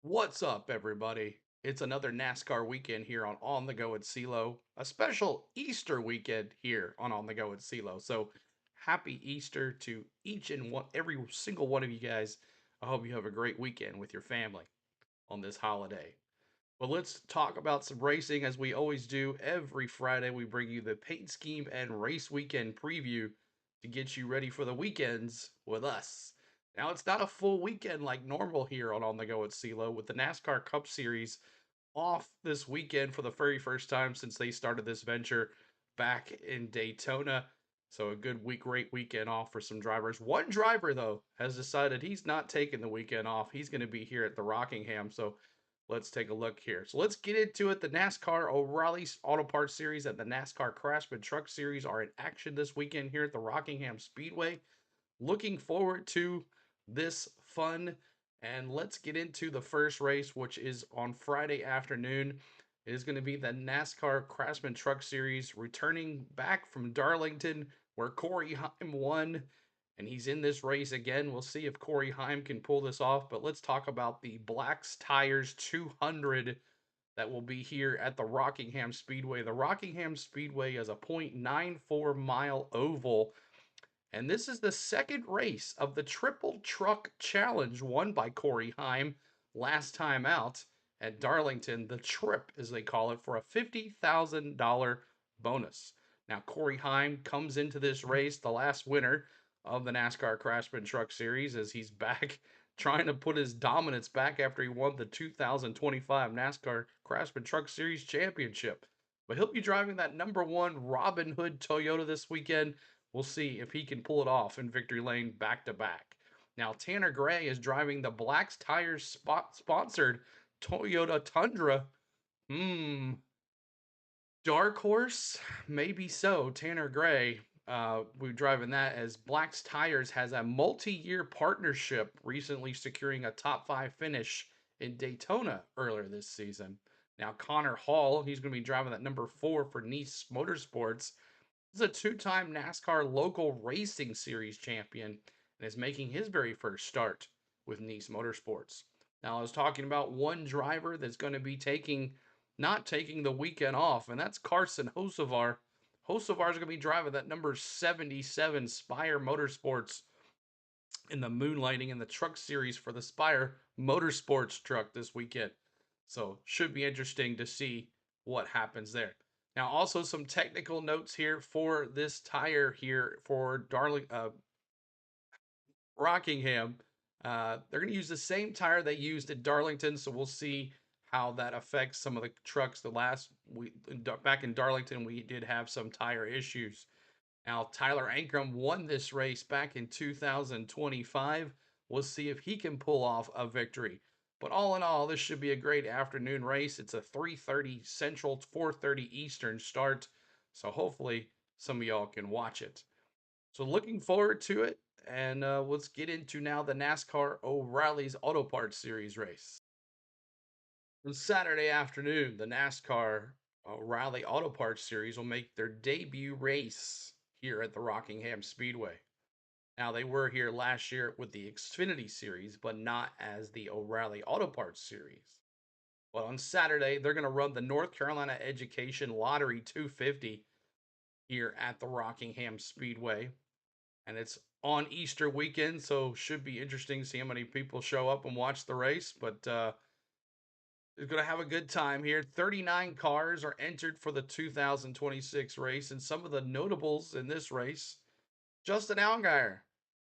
What's up, everybody? It's another NASCAR weekend here on the Go at CeeLo, a special Easter weekend here on the Go at CeeLo. So, happy Easter to each and every single one of you guys. I hope you have a great weekend with your family on this holiday. But let's talk about some racing as we always do. Every Friday, we bring you the paint scheme and race weekend preview to get you ready for the weekends with us. Now, it's not a full weekend like normal here on the Go at CeeLo with the NASCAR Cup Series off this weekend for the very first time since they started this venture back in Daytona. So a good week, great weekend off for some drivers. One driver though has decided he's not taking the weekend off. He's going to be here at the Rockingham. So let's take a look here. So let's get into it. The NASCAR O'Reilly Auto Parts Series and the NASCAR Craftsman Truck Series are in action this weekend here at the Rockingham Speedway. Looking forward to this fun. And let's get into the first race, which is on Friday afternoon. It is going to be the NASCAR Craftsman Truck Series returning back from Darlington, where Corey Heim won. And he's in this race again. We'll see if Corey Heim can pull this off. But let's talk about the Black's Tires 200 that will be here at the Rockingham Speedway. The Rockingham Speedway is a 0.94-mile oval, and this is the second race of the Triple Truck Challenge won by Corey Heim last time out at Darlington. The Trip, as they call it, for a $50,000 bonus. Now, Corey Heim comes into this race, the last winner of the NASCAR Craftsman Truck Series, as he's back trying to put his dominance back after he won the 2025 NASCAR Craftsman Truck Series Championship. But he'll be driving that number 1 Robin Hood Toyota this weekend. We'll see if he can pull it off in victory lane back to back. Now, Tanner Gray is driving the Black's Tires sponsored Toyota Tundra. Dark horse? Maybe so. Tanner Gray, we're driving that as Black's Tires has a multi-year partnership, recently securing a top 5 finish in Daytona earlier this season. Now, Connor Hall, he's going to be driving that number 4 for Nice Motorsports. He's a 2-time NASCAR Local Racing Series champion and is making his very first start with Nice Motorsports. Now, I was talking about one driver that's going to be not taking the weekend off, and that's Carson Hocevar. Hocevar is going to be driving that number 77 Spire Motorsports in the moonlighting in the truck series for the Spire Motorsports truck this weekend. So, should be interesting to see what happens there. Now, also some technical notes here for this tire here for Rockingham. They're going to use the same tire they used at Darlington, so we'll see how that affects some of the trucks. Back in Darlington, we did have some tire issues. Now, Tyler Ankrum won this race back in 2025. We'll see if he can pull off a victory. But all in all, this should be a great afternoon race. It's a 3:30 Central, 4:30 Eastern start. So hopefully some of y'all can watch it. So looking forward to it. And let's get into now the NASCAR O'Reilly's Auto Parts Series race. On Saturday afternoon, the NASCAR O'Reilly Auto Parts Series will make their debut race here at the Rockingham Speedway. Now, they were here last year with the Xfinity Series, but not as the O'Reilly Auto Parts Series. Well, on Saturday, they're going to run the North Carolina Education Lottery 250 here at the Rockingham Speedway. And it's on Easter weekend, so should be interesting to see how many people show up and watch the race. But is going to have a good time here. 39 cars are entered for the 2026 race, and some of the notables in this race: Justin Allgaier.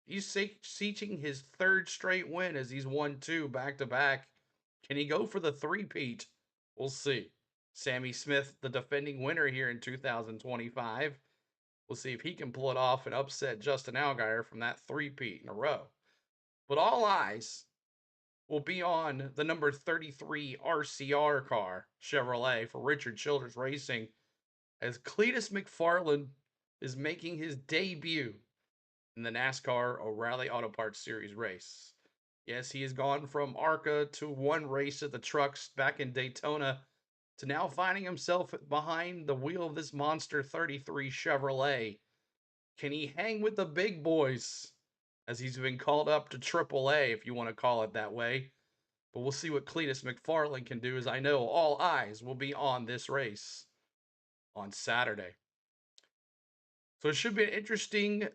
He's seeking his third straight win as he's won 2 back to back. Can he go for the three-peat? We'll see. Sammy Smith, the defending winner here in 2025. We'll see if he can pull it off and upset Justin Allgaier from that three-peat in a row. But all eyes will be on the number 33 RCR car, Chevrolet, for Richard Childress Racing, as Cleetus McFarland is making his debut in the NASCAR O'Reilly Auto Parts Series race. Yes, he has gone from ARCA to one race at the trucks back in Daytona to now finding himself behind the wheel of this monster 33 Chevrolet. Can he hang with the big boys, as he's been called up to AAA, if you want to call it that way? But we'll see what Cleetus McFarland can do, as I know all eyes will be on this race on Saturday. So it should be an interesting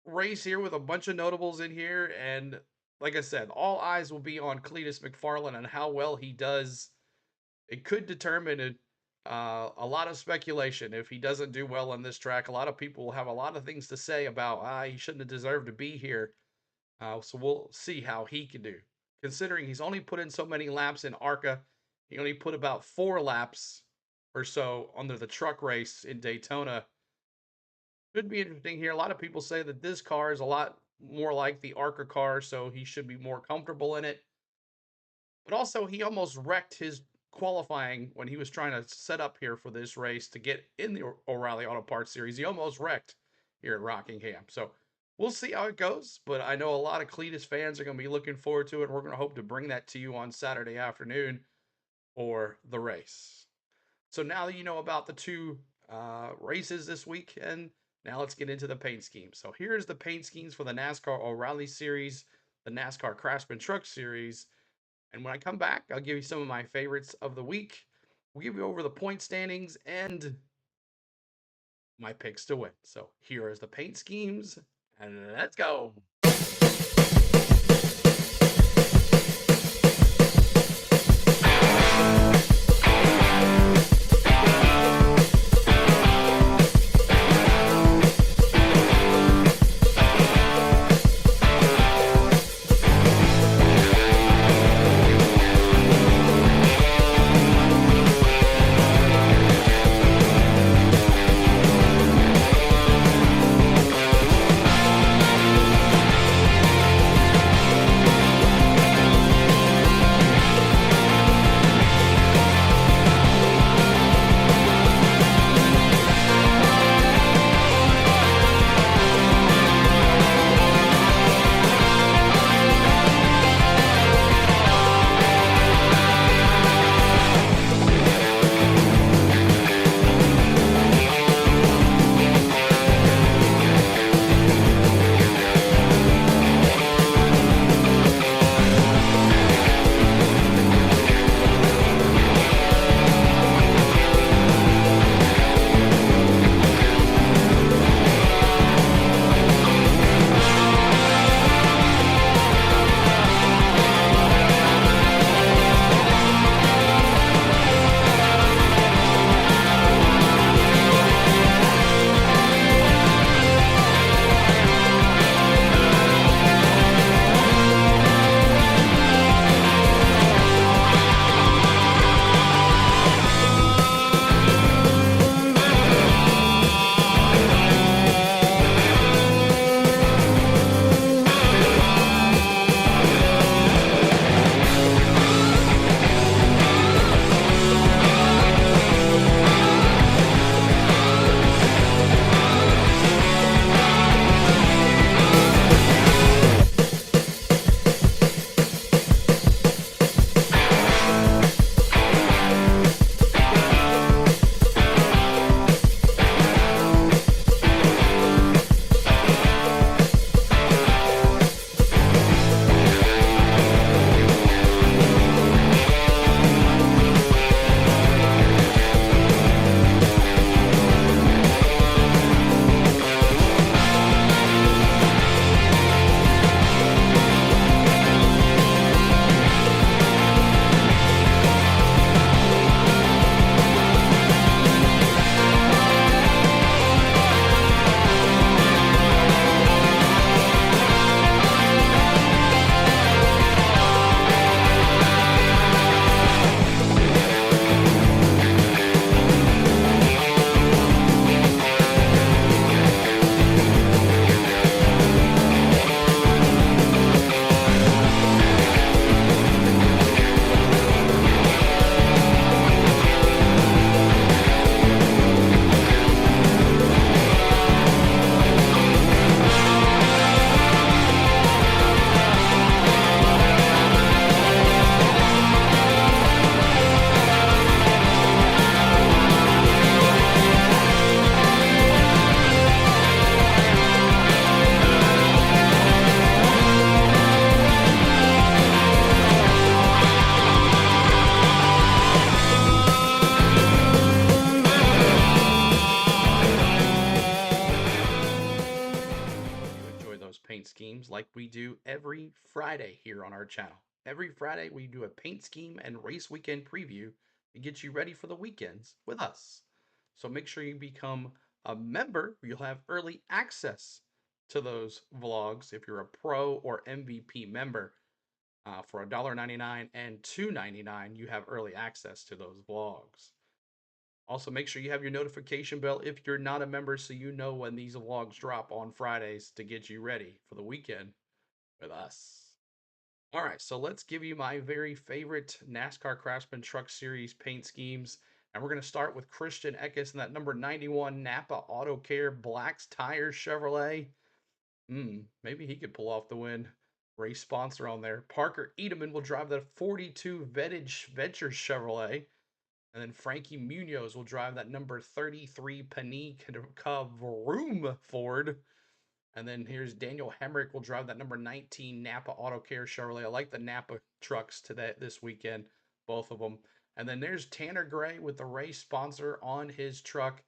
race here with a bunch of notables in here. And like I said, all eyes will be on Cleetus McFarland and how well he does. It could determine a lot of speculation if he doesn't do well on this track. A lot of people will have a lot of things to say about he shouldn't have deserved to be here. So we'll see how he can do. Considering he's only put in so many laps in ARCA, he only put about 4 laps or so under the truck race in Daytona. Should be interesting here. A lot of people say that this car is a lot more like the ARCA car, so he should be more comfortable in it. But also, he almost wrecked his qualifying when he was trying to set up here for this race to get in the O'Reilly Auto Parts Series. He almost wrecked here at Rockingham. So we'll see how it goes, but I know a lot of Cleetus fans are going to be looking forward to it. We're going to hope to bring that to you on Saturday afternoon for the race. So now that you know about the 2 races this week, and now let's get into the paint scheme. So here's the paint schemes for the NASCAR O'Reilly Series, the NASCAR Craftsman Truck Series. And when I come back, I'll give you some of my favorites of the week. We'll give you over the point standings and my picks to win. So here is the paint schemes, and let's go. like we do every Friday here on our channel. Every Friday, we do a paint scheme and race weekend preview to get you ready for the weekends with us. So make sure you become a member. You'll have early access to those vlogs if you're a pro or MVP member. For $1.99 and $2.99, you have early access to those vlogs. Also, make sure you have your notification bell if you're not a member so you know when these vlogs drop on Fridays to get you ready for the weekend with us. All right, so let's give you my very favorite NASCAR Craftsman Truck Series paint schemes. And we're going to start with Christian Eckes in that number 91 Napa Auto Care Black's Tires Chevrolet. Maybe he could pull off the win. Race sponsor on there. Parker Edelman will drive that 42 Vintage Venture Chevrolet. And then Frankie Munoz will drive that number 33 Panica Vroom Ford. And then here's Daniel Hemrick will drive that number 19 Napa Auto Care Chevrolet. I like the Napa trucks today this weekend, both of them. And then there's Tanner Gray with the race sponsor on his truck.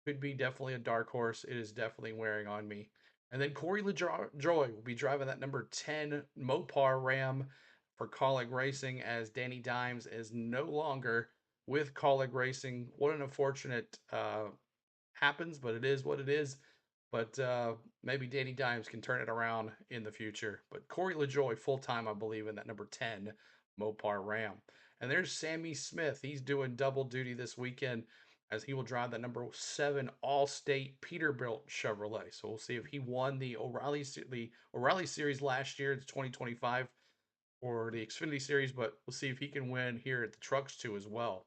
Could be definitely a dark horse. It is definitely wearing on me. And then Corey LaJoy will be driving that number 10 Mopar Ram for Colleague Racing, as Danny Dimes is no longer with Colleague Racing. What an unfortunate happens, but it is what it is. But maybe Danny Dimes can turn it around in the future. But Corey LaJoy full time, I believe, in that number 10 Mopar Ram. And there's Sammy Smith. He's doing double duty this weekend as he will drive that number 7 All-State Peterbilt Chevrolet. So we'll see if he won the O'Reilly Series last year. It's 2025 for the Xfinity Series, but we'll see if he can win here at the Trucks too as well.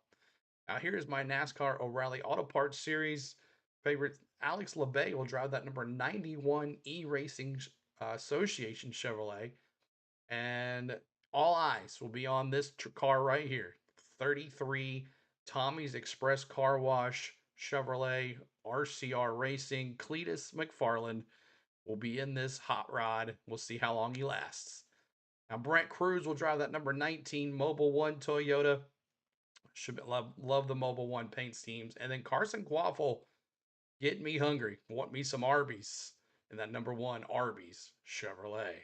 Now here's my NASCAR O'Reilly Auto Parts Series favorite. Alex LeBay will drive that number 91 E-Racing Association Chevrolet. And all eyes will be on this car right here. 33 Tommy's Express Car Wash Chevrolet RCR Racing. Cleetus McFarland will be in this hot rod. We'll see how long he lasts. Now Brent Cruz will drive that number 19 Mobile One Toyota. Should love the Mobile One paint schemes. And then Carson Quaffle, get me hungry. Want me some Arby's in that number 1 Arby's Chevrolet.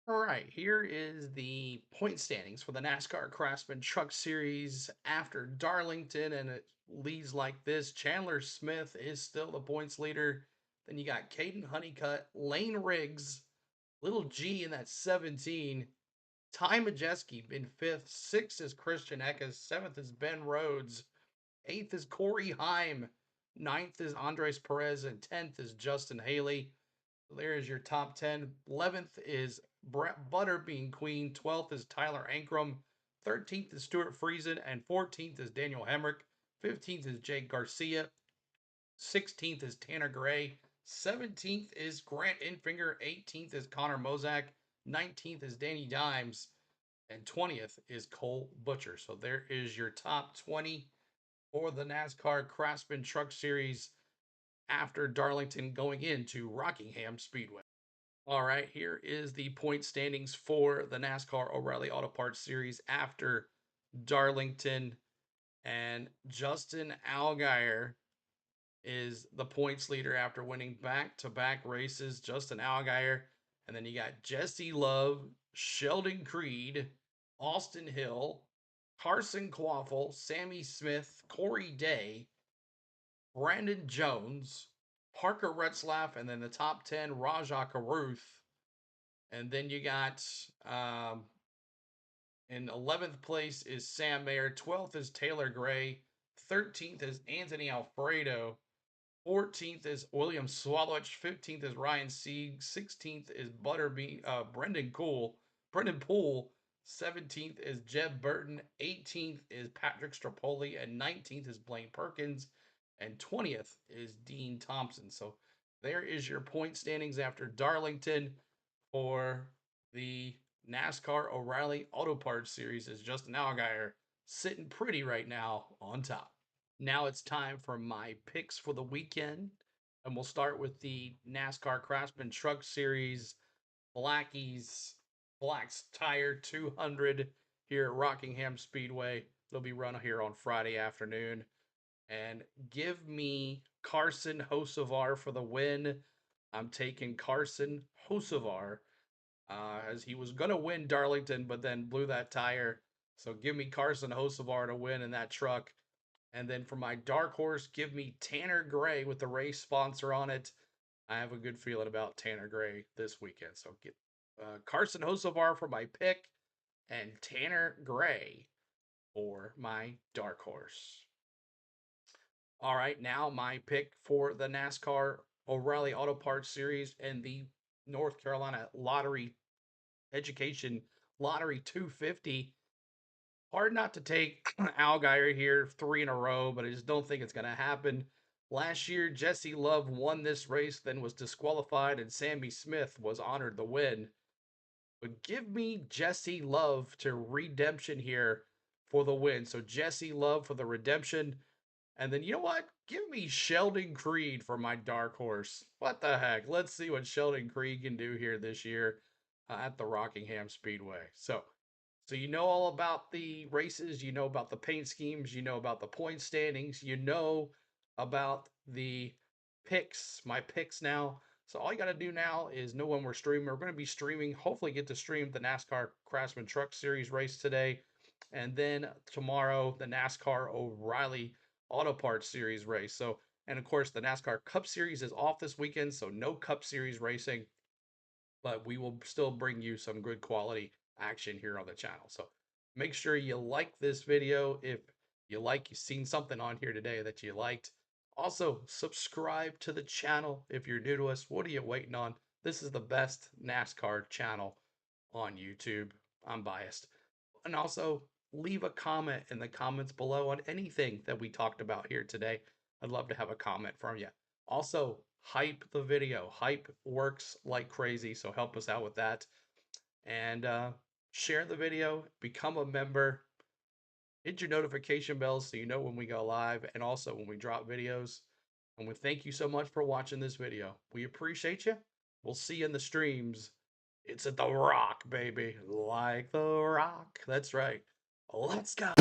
All right, here is the point standings for the NASCAR Craftsman Truck Series after Darlington, and it leads like this. Chandler Smith is still the points leader. Then you got Caden Honeycutt, Lane Riggs, Little G in that 17. Ty Majeski in 5th. 6th is Christian Eckes. 7th is Ben Rhodes. 8th is Corey Heim. 9th is Andres Perez. And 10th is Justin Haley. There is your top 10. 11th is Brett Butter being queen. 12th is Tyler Ankrum. 13th is Stuart Friesen. And 14th is Daniel Hemrick. 15th is Jake Garcia. 16th is Tanner Gray. 17th is Grant Infinger. 18th is Connor Mozak. 19th is Danny Dimes. And 20th is Cole Butcher. So there is your top 20 for the NASCAR Craftsman Truck Series after Darlington going into Rockingham Speedway. All right, here is the point standings for the NASCAR O'Reilly Auto Parts Series after Darlington. And Justin Allgaier is the points leader after winning back-to-back races. Justin Allgaier. And then you got Jesse Love, Sheldon Creed, Austin Hill, Carson Quaffle, Sammy Smith, Corey Day, Brandon Jones, Parker Retzlaff, and then the top 10, Rajah Caruth. And then you got in 11th place is Sam Mayer. 12th is Taylor Gray. 13th is Anthony Alfredo. 14th is William Swalwich. 15th is Ryan Sieg. 16th is Brendan Poole. 17th is Jeb Burton. 18th is Patrick Strapoli. And 19th is Blaine Perkins. And 20th is Dean Thompson. So there is your point standings after Darlington for the NASCAR O'Reilly Auto Parts Series, as Justin Allgaier sitting pretty right now on top. Now it's time for my picks for the weekend. And we'll start with the NASCAR Craftsman Truck Series Blackies Black's Tire 200 here at Rockingham Speedway. They'll be run here on Friday afternoon. And give me Carson Hocevar for the win. I'm taking Carson Hocevar, as he was going to win Darlington, but then blew that tire. So give me Carson Hocevar to win in that truck. And then for my dark horse, give me Tanner Gray with the race sponsor on it. I have a good feeling about Tanner Gray this weekend. So get Carson Hocevar for my pick and Tanner Gray for my dark horse. All right, now my pick for the NASCAR O'Reilly Auto Parts Series and the North Carolina Lottery Education Lottery 250. Hard not to take Allgaier here 3 in a row, but I just don't think it's going to happen. Last year, Jesse Love won this race, then was disqualified, and Sammy Smith was honored the win. But give me Jesse Love to redemption here for the win. So Jesse Love for the redemption. And then you know what? Give me Sheldon Creed for my dark horse. What the heck? Let's see what Sheldon Creed can do here this year at the Rockingham Speedway. So you know all about the races, you know about the paint schemes, you know about the point standings, you know about the picks, my picks now. So all you got to do now is know when we're streaming. We're going to be streaming, hopefully get to stream the NASCAR Craftsman Truck Series race today. And then tomorrow, the NASCAR O'Reilly Auto Parts Series race. So, and of course, the NASCAR Cup Series is off this weekend, so no Cup Series racing, but we will still bring you some good quality action here on the channel. So make sure you like this video if you've seen something on here today that you liked. Also, subscribe to the channel if you're new to us. What are you waiting on? This is the best NASCAR channel on YouTube. I'm biased. And also, leave a comment in the comments below on anything that we talked about here today. I'd love to have a comment from you. Also, hype the video. Hype works like crazy, so help us out with that. And share the video, become a member, hit your notification bell so you know when we go live and also when we drop videos. And we thank you so much for watching this video. We appreciate you. We'll see you in the streams. It's at the Rock, baby. Like the Rock. That's right. Let's go.